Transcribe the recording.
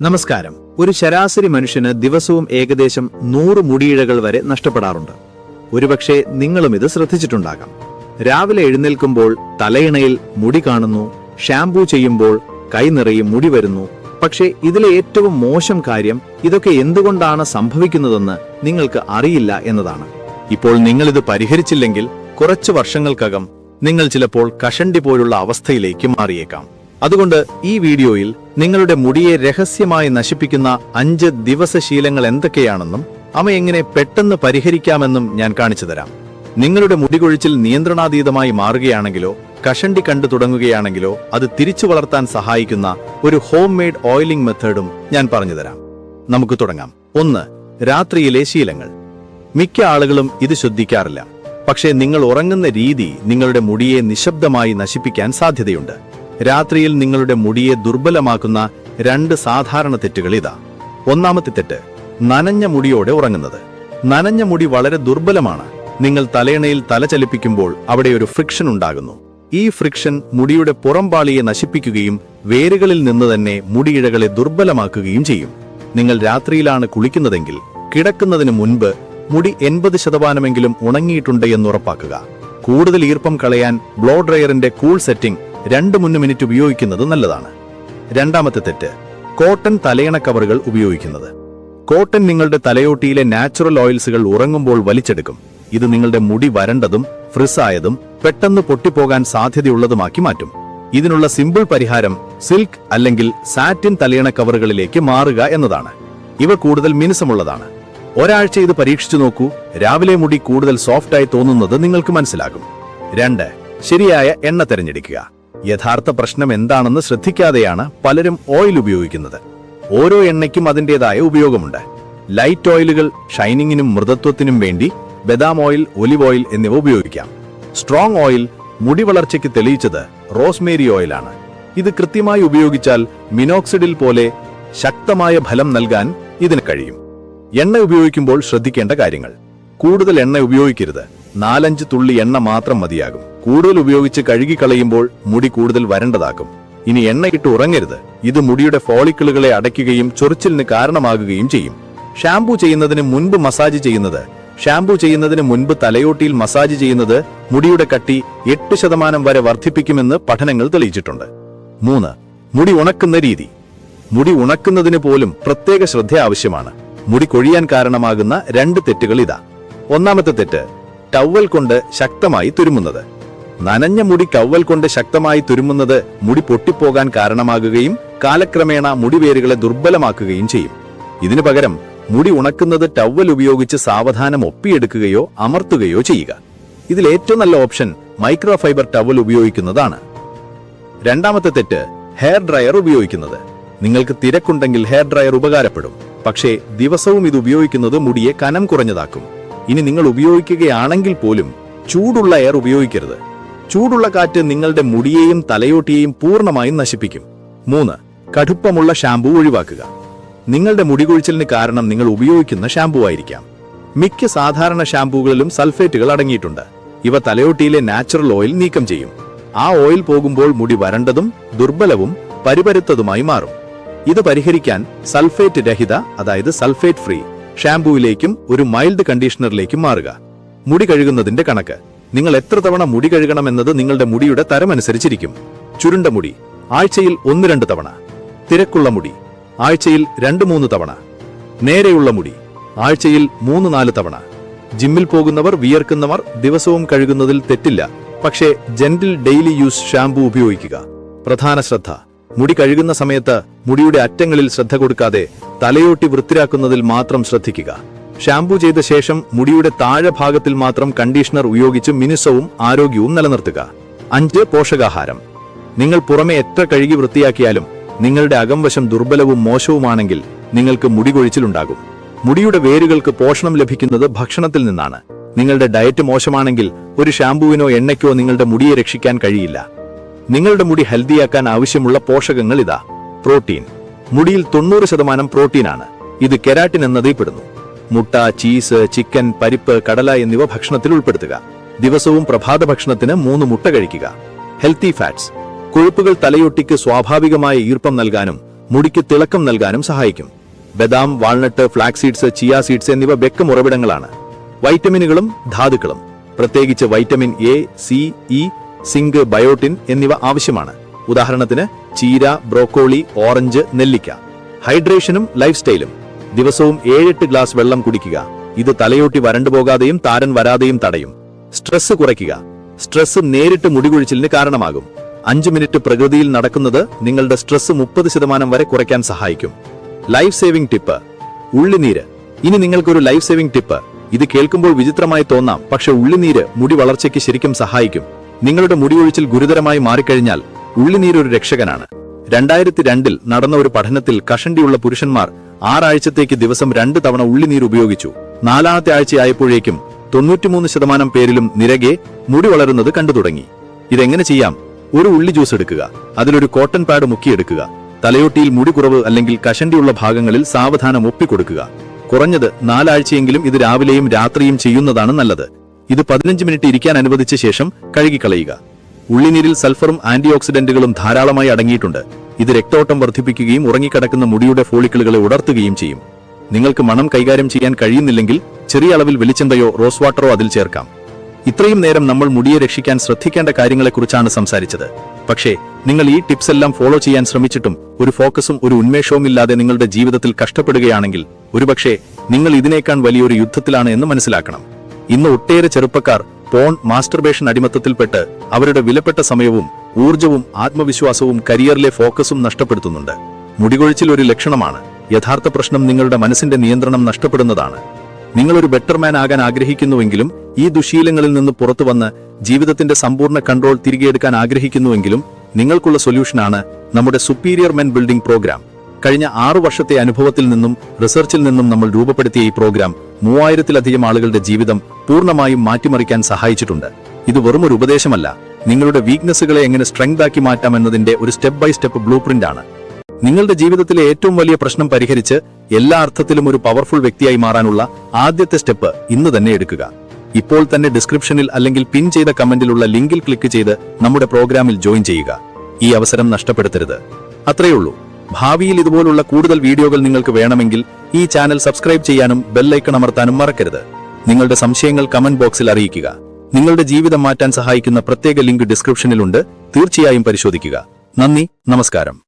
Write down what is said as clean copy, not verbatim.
നമസ്കാരം. ഒരു ശരാശരി മനുഷ്യന് ദിവസവും ഏകദേശം 100 മുടിയിഴകൾ വരെ നഷ്ടപ്പെടാറുണ്ട്. ഒരുപക്ഷെ നിങ്ങളും ഇത് ശ്രദ്ധിച്ചിട്ടുണ്ടാകാം. രാവിലെ എഴുന്നേൽക്കുമ്പോൾ തലയിണയിൽ മുടി കാണുന്നു, ഷാംപൂ ചെയ്യുമ്പോൾ കൈ നിറയെ മുടി വരുന്നു. പക്ഷേ ഇതിലെ ഏറ്റവും മോശം കാര്യം ഇതൊക്കെ എന്തുകൊണ്ടാണ് സംഭവിക്കുന്നതെന്ന് നിങ്ങൾക്ക് അറിയില്ല എന്നതാണ്. ഇപ്പോൾ നിങ്ങളിത് പരിഹരിച്ചില്ലെങ്കിൽ കുറച്ചു വർഷങ്ങൾക്കകം നിങ്ങൾ ചിലപ്പോൾ കഷണ്ടി പോലുള്ള അവസ്ഥയിലേക്ക് മാറിയേക്കാം. അതുകൊണ്ട് ഈ വീഡിയോയിൽ നിങ്ങളുടെ മുടിയെ രഹസ്യമായി നശിപ്പിക്കുന്ന 5 ദിവസശീലങ്ങൾ എന്തൊക്കെയാണെന്നും അവ എങ്ങനെ പെട്ടെന്ന് പരിഹരിക്കാമെന്നും ഞാൻ കാണിച്ചു തരാം. നിങ്ങളുടെ മുടികൊഴിച്ചിൽ നിയന്ത്രണാതീതമായി മാറുകയാണെങ്കിലോ കഷണ്ടി കണ്ടു തുടങ്ങുകയാണെങ്കിലോ അത് തിരിച്ചു വളർത്താൻ സഹായിക്കുന്ന ഒരു ഹോം മെയ്ഡ് ഓയിലിംഗ് മെത്തേഡും ഞാൻ പറഞ്ഞുതരാം. നമുക്ക് തുടങ്ങാം. 1. രാത്രിയിലെ ശീലങ്ങൾ. മിക്ക ആളുകളും ഇത് ശ്രദ്ധിക്കാറില്ല. പക്ഷേ നിങ്ങൾ ഉറങ്ങുന്ന രീതി നിങ്ങളുടെ മുടിയെ നിശബ്ദമായി നശിപ്പിക്കാൻ സാധ്യതയുണ്ട്. രാത്രിയിൽ നിങ്ങളുടെ മുടിയെ ദുർബലമാക്കുന്ന 2 സാധാരണ തെറ്റുകൾ ഇതാ. ഒന്നാമത്തെ തെറ്റ്, നനഞ്ഞ മുടിയോടെ ഉറങ്ങുന്നത്. നനഞ്ഞ മുടി വളരെ ദുർബലമാണ്. നിങ്ങൾ തലയിണയിൽ തല ചലിപ്പിക്കുമ്പോൾ അവിടെ ഒരു ഫ്രിക്ഷൻ ഉണ്ടാകുന്നു. ഈ ഫ്രിക്ഷൻ മുടിയുടെ പുറംപാളിയെ നശിപ്പിക്കുകയും വേരുകളിൽ നിന്ന് തന്നെ മുടിയിഴകളെ ദുർബലമാക്കുകയും ചെയ്യും. നിങ്ങൾ രാത്രിയിലാണ് കുളിക്കുന്നതെങ്കിൽ കിടക്കുന്നതിന് മുൻപ് മുടി 80% ഉണങ്ങിയിട്ടുണ്ട് എന്ന് ഉറപ്പാക്കുക. കൂടുതൽ ഈർപ്പം കളയാൻ ബ്ലോ ഡ്രയറിന്റെ കൂൾ സെറ്റിംഗ് 2-3 മിനിറ്റ് ഉപയോഗിക്കുന്നത് നല്ലതാണ്. രണ്ടാമത്തെ തെറ്റ്, കോട്ടൺ തലയണ കവറുകൾ ഉപയോഗിക്കുന്നത്. കോട്ടൺ നിങ്ങളുടെ തലയോട്ടിയിലെ നാച്ചുറൽ ഓയിൽസുകൾ ഉറങ്ങുമ്പോൾ വലിച്ചെടുക്കും. ഇത് നിങ്ങളുടെ മുടി വരണ്ടതും ഫ്രിസായതും പെട്ടെന്ന് പൊട്ടിപ്പോകാൻ സാധ്യതയുള്ളതുമാക്കി മാറ്റും. ഇതിനുള്ള സിമ്പിൾ പരിഹാരം സിൽക്ക് അല്ലെങ്കിൽ സാറ്റിൻ തലയണ കവറുകളിലേക്ക് മാറുക എന്നതാണ്. ഇവ കൂടുതൽ മിനുസമുള്ളതാണ്. ഒരാഴ്ച ഇത് പരീക്ഷിച്ചു നോക്കൂ. രാവിലെ മുടി കൂടുതൽ സോഫ്റ്റായി തോന്നുന്നത് നിങ്ങൾക്ക് മനസ്സിലാകും. 2. ശരിയായ എണ്ണ തിരഞ്ഞെടുക്കുക. യഥാർത്ഥ പ്രശ്നം എന്താണെന്ന് ശ്രദ്ധിക്കാതെയാണ് പലരും ഓയിൽ ഉപയോഗിക്കുന്നത്. ഓരോ എണ്ണയ്ക്കും അതിൻ്റെതായ ഉപയോഗമുണ്ട്. ലൈറ്റ് ഓയിലുകൾ ഷൈനിങ്ങിനും മൃദുത്വത്തിനും വേണ്ടി ബദാം ഓയിൽ, ഒലിവ് ഓയിൽ എന്നിവ ഉപയോഗിക്കാം. സ്ട്രോങ് ഓയിൽ മുടി വളർച്ചയ്ക്ക് തെളിയിച്ചത് റോസ്മേരി ഓയിലാണ്. ഇത് കൃത്യമായി ഉപയോഗിച്ചാൽ മിനോക്സിഡിൽ പോലെ ശക്തമായ ഫലം നൽകാൻ ഇതിന് കഴിയും. എണ്ണ ഉപയോഗിക്കുമ്പോൾ ശ്രദ്ധിക്കേണ്ട കാര്യങ്ങൾ. കൂടുതൽ എണ്ണ ഉപയോഗിക്കരുത്. 4-5 തുള്ളി എണ്ണ മാത്രം മതിയാകും. കൂടുതൽ ഉപയോഗിച്ച് കഴുകിക്കളയുമ്പോൾ മുടി കൂടുതൽ വരണ്ടതാക്കും. ഇനി എണ്ണയിട്ട് ഉറങ്ങരുത്. ഇത് മുടിയുടെ ഫോളിക്കിളുകളെ അടയ്ക്കുകയും ചൊറിച്ചിലിന് കാരണമാകുകയും ചെയ്യും. ഷാംപൂ ചെയ്യുന്നതിന് മുൻപ് മസാജ് ചെയ്യുന്നത്. ഷാംപൂ ചെയ്യുന്നതിന് മുൻപ് തലയോട്ടിയിൽ മസാജ് ചെയ്യുന്നത് മുടിയുടെ കട്ടി 8% വരെ വർദ്ധിപ്പിക്കുമെന്ന് പഠനങ്ങൾ തെളിയിച്ചിട്ടുണ്ട്. 3. മുടി ഉണക്കുന്ന രീതി. മുടി ഉണക്കുന്നതിന് പോലും പ്രത്യേക ശ്രദ്ധ ആവശ്യമാണ്. മുടി കൊഴിയാൻ കാരണമാകുന്ന 2 തെറ്റുകൾ ഇതാ. ഒന്നാമത്തെ തെറ്റ്, ടവൽ കൊണ്ട് ശക്തമായി തുരുമുന്നത്. നനഞ്ഞ മുടി കവ്വൽ കൊണ്ട് ശക്തമായി തുരുമുന്നത് മുടി പൊട്ടിപ്പോകാൻ കാരണമാകുകയും കാലക്രമേണ മുടിവേരുകളെ ദുർബലമാക്കുകയും ചെയ്യും. ഇതിനു പകരം മുടി ഉണക്കുന്നത് ടവൽ ഉപയോഗിച്ച് സാവധാനം ഒപ്പിയെടുക്കുകയോ അമർത്തുകയോ ചെയ്യുക. ഇതിൽ ഏറ്റവും നല്ല ഓപ്ഷൻ മൈക്രോഫൈബർ ടവൽ ഉപയോഗിക്കുന്നതാണ്. രണ്ടാമത്തെ തെറ്റ്, ഹെയർ ഡ്രയർ ഉപയോഗിക്കുന്നത്. നിങ്ങൾക്ക് തിരക്കുണ്ടെങ്കിൽ ഹെയർ ഡ്രയർ ഉപകാരപ്പെടും. പക്ഷേ ദിവസവും ഇത് ഉപയോഗിക്കുന്നത് മുടിയെ കനം കുറഞ്ഞതാക്കും. ഇനി നിങ്ങൾ ഉപയോഗിക്കുകയാണെങ്കിൽ പോലും ചൂടുള്ള എയർ ഉപയോഗിക്കരുത്. ചൂടുള്ള കാറ്റ് നിങ്ങളുടെ മുടിയെയും തലയോട്ടിയെയും പൂർണ്ണമായും നശിപ്പിക്കും. 3. കടുപ്പമുള്ള ഷാംപൂ ഒഴിവാക്കുക. നിങ്ങളുടെ മുടികൊഴിച്ചിലിന് കാരണം നിങ്ങൾ ഉപയോഗിക്കുന്ന ഷാംപൂ ആയിരിക്കാം. മിക്ക സാധാരണ ഷാംപൂകളിലും സൾഫേറ്റുകൾ അടങ്ങിയിട്ടുണ്ട്. ഇവ തലയോട്ടിയിലെ നാച്ചുറൽ ഓയിൽ നീക്കം ചെയ്യും. ആ ഓയിൽ പോകുമ്പോൾ മുടി വരണ്ടതും ദുർബലവും പരിപരുത്തതുമായി മാറും. ഇത് പരിഹരിക്കാൻ സൾഫേറ്റ് രഹിത, അതായത് സൾഫേറ്റ് ഫ്രീ ഷാംപൂയിലേക്കും ഒരു മൈൽഡ് കണ്ടീഷണറിലേക്കും മാറുക. മുടി കഴുകുന്നതിന്റെ കണക്ക്. നിങ്ങൾ എത്ര തവണ മുടി കഴുകണമെന്നത് നിങ്ങളുടെ മുടിയുടെ തരമനുസരിച്ചിരിക്കും. ചുരുണ്ട മുടി ആഴ്ചയിൽ 1-2 തവണ. തിരക്കുള്ള മുടി ആഴ്ചയിൽ 2-3 തവണ. നേരെയുള്ള മുടി ആഴ്ചയിൽ 3-4 തവണ. ജിമ്മിൽ പോകുന്നവർ, വിയർക്കുന്നവർ ദിവസവും കഴുകുന്നതിൽ തെറ്റില്ല. പക്ഷേ ജെന്റിൽ ഡെയിലി യൂസ് ഷാംപൂ ഉപയോഗിക്കുക. പ്രധാന ശ്രദ്ധ, മുടി കഴുകുന്ന സമയത്ത് മുടിയുടെ അറ്റങ്ങളിൽ ശ്രദ്ധ കൊടുക്കാതെ തലയോട്ടി വൃത്തിയാക്കുന്നതിൽ മാത്രം ശ്രദ്ധിക്കുക. ഷാംപൂ ചെയ്ത ശേഷം മുടിയുടെ താഴെ ഭാഗത്തിൽ മാത്രം കണ്ടീഷണർ ഉപയോഗിച്ച് മിനുസവും ആരോഗ്യവും നിലനിർത്തുക. 5. പോഷകാഹാരം. നിങ്ങൾ പുറമെ എത്ര കഴുകി വൃത്തിയാക്കിയാലും നിങ്ങളുടെ അകംവശം ദുർബലവും മോശവുമാണെങ്കിൽ നിങ്ങൾക്ക് മുടികൊഴിച്ചിലുണ്ടാകും. മുടിയുടെ വേരുകൾക്ക് പോഷണം ലഭിക്കുന്നത് ഭക്ഷണത്തിൽ നിന്നാണ്. നിങ്ങളുടെ ഡയറ്റ് മോശമാണെങ്കിൽ ഒരു ഷാംപൂവിനോ എണ്ണയ്ക്കോ നിങ്ങളുടെ മുടിയെ രക്ഷിക്കാൻ കഴിയില്ല. നിങ്ങളുടെ മുടി ഹെൽത്തിയാക്കാൻ ആവശ്യമുള്ള പോഷകങ്ങൾ ഇതാ. പ്രോട്ടീൻ. മുടിയിൽ 90% പ്രോട്ടീനാണ്. ഇത് കെരാറ്റിൻ എന്നറിയപ്പെടുന്നു. മുട്ട, ചീസ്, ചിക്കൻ, പരിപ്പ്, കടല എന്നിവ ഭക്ഷണത്തിൽ ഉൾപ്പെടുത്തുക. ദിവസവും പ്രഭാത ഭക്ഷണത്തിന് 3 മുട്ട കഴിക്കുക. Healthy fats. കൊഴുപ്പുകൾ തലയൊട്ടിക്ക് സ്വാഭാവികമായ ഈർപ്പം നൽകാനും മുടിക്ക് തിളക്കം നൽകാനും സഹായിക്കും. ബദാം, walnut, flax seeds, chia seeds എന്നിവ ബെക്കം ഉറവിടങ്ങളാണ്. വൈറ്റമിനുകളും ധാതുക്കളും, പ്രത്യേകിച്ച് vitamin A, C, E, zinc, biotin എന്നിവ ആവശ്യമാണ്. ഉദാഹരണത്തിന് ചീര, ബ്രോക്കോളി, ഓറഞ്ച്, നെല്ലിക്ക. ഹൈഡ്രേഷനും ലൈഫ് സ്റ്റൈലും, ദിവസവും 7-8 ഗ്ലാസ് വെള്ളം കുടിക്കുക. ഇത് തലയോട്ടി വരണ്ടുപോകാതെയും താരൻ വരാതെയും തടയും. സ്ട്രെസ് കുറയ്ക്കുക. സ്ട്രെസ് നേരിട്ട് മുടികൊഴിച്ചിലിന് കാരണമാകും. 5 മിനിറ്റ് പ്രകൃതിയിൽ നടക്കുന്നത് നിങ്ങളുടെ സ്ട്രെസ് 30% വരെ കുറയ്ക്കാൻ സഹായിക്കും. ലൈഫ് സേവിംഗ് ടിപ്പ്: ഉള്ളിനീര്. ഇനി നിങ്ങൾക്കൊരു ലൈഫ് സേവിംഗ് ടിപ്പ്. ഇത് കേൾക്കുമ്പോൾ വിചിത്രമായി തോന്നാം, പക്ഷെ ഉള്ളിനീര് മുടി വളർച്ചയ്ക്ക് ശരിക്കും സഹായിക്കും. നിങ്ങളുടെ മുടിയൊഴിച്ചിൽ ഗുരുതരമായി മാറിക്കഴിഞ്ഞാൽ ഉള്ളിനീര് ഒരു രക്ഷകനാണ്. 2002-ൽ നടന്ന ഒരു പഠനത്തിൽ കഷണ്ടിയുള്ള പുരുഷന്മാർ 6 ആഴ്ചത്തേക്ക് ദിവസം 2 തവണ ഉള്ളിനീര് ഉപയോഗിച്ചു. 4-ാമത്തെ ആഴ്ചയായപ്പോഴേക്കും 93% പേരിലും നിരകെ മുടി വളരുന്നത് കണ്ടു തുടങ്ങി. ഇതെങ്ങനെ ചെയ്യാം? ഒരു ഉള്ളി ജ്യൂസ് എടുക്കുക. അതിലൊരു കോട്ടൺ പാഡ് മുക്കിയെടുക്കുക. തലയോട്ടിയിൽ മുടി കുറവ് അല്ലെങ്കിൽ കഷണ്ടിയുള്ള ഭാഗങ്ങളിൽ സാവധാനം ഒപ്പിക്കൊടുക്കുക. കുറഞ്ഞത് 4 ആഴ്ചയെങ്കിലും ഇത് രാവിലെയും രാത്രിയും ചെയ്യുന്നതാണ് നല്ലത്. ഇത് 15 മിനിറ്റ് ഇരിക്കാൻ അനുവദിച്ച ശേഷം കഴുകിക്കളയുക. ഉള്ളിനീരിൽ സൾഫറും ആന്റി ഓക്സിഡന്റുകളും ധാരാളമായി അടങ്ങിയിട്ടുണ്ട്. ഇത് രക്തോട്ടം വർദ്ധിപ്പിക്കുകയും ഉറങ്ങിക്കിടക്കുന്ന മുടിയുടെ ഫോളിക്കിളുകളെ ഉണർത്തുകയും ചെയ്യും. നിങ്ങൾക്ക് മണം കൈകാര്യം ചെയ്യാൻ കഴിയുന്നില്ലെങ്കിൽ ചെറിയ അളവിൽ വെളിച്ചെണ്ണയോ റോസ് വാട്ടറോ അതിൽ ചേർക്കാം. ഇത്രയും നേരം നമ്മൾ മുടിയെ രക്ഷിക്കാൻ ശ്രദ്ധിക്കേണ്ട കാര്യങ്ങളെക്കുറിച്ചാണ് സംസാരിച്ചത്. പക്ഷേ നിങ്ങൾ ഈ ടിപ്സ് എല്ലാം ഫോളോ ചെയ്യാൻ ശ്രമിച്ചിട്ടും ഒരു ഫോക്കസും ഒരു ഉന്മേഷവും ഇല്ലാതെ നിങ്ങളുടെ ജീവിതത്തിൽ കഷ്ടപ്പെടുകയാണെങ്കിൽ ഒരുപക്ഷെ നിങ്ങൾ ഇതിനേക്കാൾ വലിയൊരു യുദ്ധത്തിലാണ് എന്ന് മനസ്സിലാക്കണം. ഇന്ന് ഒട്ടേറെ ചെറുപ്പക്കാർ പോൺ മാസ്റ്റർബേഷൻ അടിമത്തത്തിൽപ്പെട്ട് അവരുടെ വിലപ്പെട്ട സമയവും ഊർജവും ആത്മവിശ്വാസവും കരിയറിലെ ഫോക്കസും നഷ്ടപ്പെടുത്തുന്നുണ്ട്. മുടികൊഴിച്ചിൽ ഒരു ലക്ഷണമാണ്. യഥാർത്ഥ പ്രശ്നം നിങ്ങളുടെ മനസ്സിന്റെ നിയന്ത്രണം നഷ്ടപ്പെടുന്നതാണ്. നിങ്ങളൊരു ബെറ്റർ മാൻ ആകാൻ ആഗ്രഹിക്കുന്നുവെങ്കിലും ഈ ദുശീലങ്ങളിൽ നിന്ന് പുറത്തുവന്ന് ജീവിതത്തിന്റെ സമ്പൂർണ്ണ കൺട്രോൾ തിരികെയെടുക്കാൻ ആഗ്രഹിക്കുന്നുവെങ്കിലും നിങ്ങൾക്കുള്ള സൊല്യൂഷനാണ് നമ്മുടെ സുപ്പീരിയർ മെൻ ബിൽഡിംഗ് പ്രോഗ്രാം. കഴിഞ്ഞ 6 വർഷത്തെ അനുഭവത്തിൽ നിന്നും റിസർച്ചിൽ നിന്നും നമ്മൾ രൂപപ്പെടുത്തിയ ഈ പ്രോഗ്രാം 3000-ലധികം ആളുകളുടെ ജീവിതം പൂർണ്ണമായും മാറ്റിമറിക്കാൻ സഹായിച്ചിട്ടുണ്ട്. ഇത് വെറുമൊരു ഉപദേശമല്ല, നിങ്ങളുടെ വീക്ക്നെസ്സുകളെ എങ്ങനെ സ്ട്രെങ്ത് ആക്കി മാറ്റാമെന്നതിന്റെ ഒരു step by step blueprint ആണ്. നിങ്ങളുടെ ജീവിതത്തിലെ ഏറ്റവും വലിയ പ്രശ്നം പരിഹരിച്ച് എല്ലാ അർത്ഥത്തിലും ഒരു പവർഫുൾ വ്യക്തിയായി മാറാനുള്ള ആദ്യത്തെ സ്റ്റെപ്പ് ഇന്ന് തന്നെ എടുക്കുക. ഇപ്പോൾ തന്നെ ഡിസ്ക്രിപ്ഷനിൽ അല്ലെങ്കിൽ പിൻ ചെയ്ത കമന്റിലുള്ള ലിങ്കിൽ ക്ലിക്ക് ചെയ്ത് നമ്മുടെ പ്രോഗ്രാമിൽ ജോയിൻ ചെയ്യുക. ഈ അവസരം നഷ്ടപ്പെടുത്തരുത്. അത്രയുള്ളൂ. ഭാവിയിൽ ഇതുപോലുള്ള കൂടുതൽ വീഡിയോകൾ നിങ്ങൾക്ക് വേണമെങ്കിൽ ഈ ചാനൽ സബ്സ്ക്രൈബ് ചെയ്യാനും ബെല്ലൈക്കൺ അമർത്താനും മറക്കരുത്. നിങ്ങളുടെ സംശയങ്ങൾ കമന്റ് ബോക്സിൽ അറിയിക്കുക. നിങ്ങളുടെ ജീവിതം മാറ്റാൻ സഹായിക്കുന്ന പ്രത്യേക ലിങ്ക് ഡിസ്ക്രിപ്ഷനിലുണ്ട്. തീർച്ചയായും പരിശോധിക്കുക. നന്ദി, നമസ്കാരം.